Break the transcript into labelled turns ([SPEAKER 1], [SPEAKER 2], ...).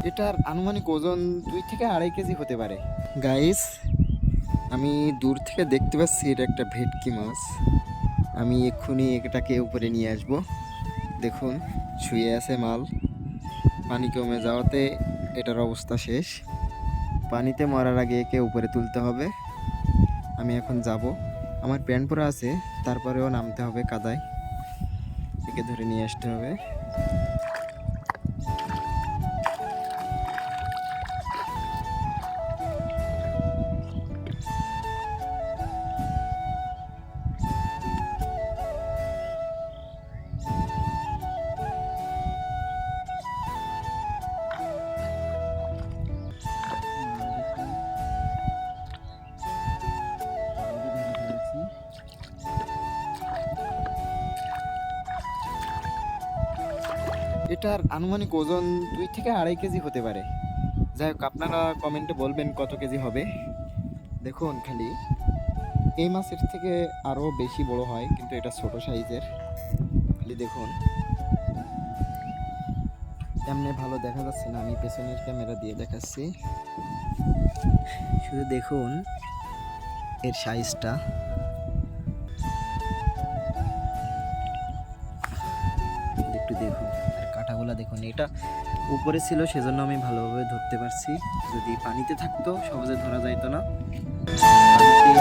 [SPEAKER 1] এটার আনুমানিক ওজন 2 থেকে 2.5 কেজি হতে পারে। গাইস, আমি দূর থেকে দেখতে পাচ্ছি এটা একটা ভেটকি মাছ। আমি এক্ষুনি এটাকে উপরে নিয়ে আসব। দেখুন, শুয়ে আছে মাল। পানি কমে যাওয়াতে এটার অবস্থা শেষ। পানিতে মরার আগে একে উপরে তুলতে হবে। আমি এখন যাব। আমার প্যান্ট পরা আছে, তারপরেও নামতে হবে কাদায়। একে ধরে নিয়ে আসতে হবে। এটার আনুমানিক ওজন 2 থেকে 2.5 কেজি হতে পারে। যাই হোক, আপনারা কমেন্টে বলবেন কত কেজি হবে। দেখুন, খালি এই মাছের থেকে আরও বেশি বড় হয়, কিন্তু এটা ছোট সাইজের। খালি দেখুন, এমনি ভালো দেখা যাচ্ছে না, আমি পেছনের ক্যামেরা দিয়ে দেখাচ্ছি। শুধু দেখুন এর সাইজটা। একটু দেখুন, আর কাঁটাগুলা দেখুন। এটা উপরে ছিল, সেজন্য আমি ভালোভাবে ধরতে পারছি। যদি পানিতে থাকতো সহজে ধরা যাইতো না। পানিতে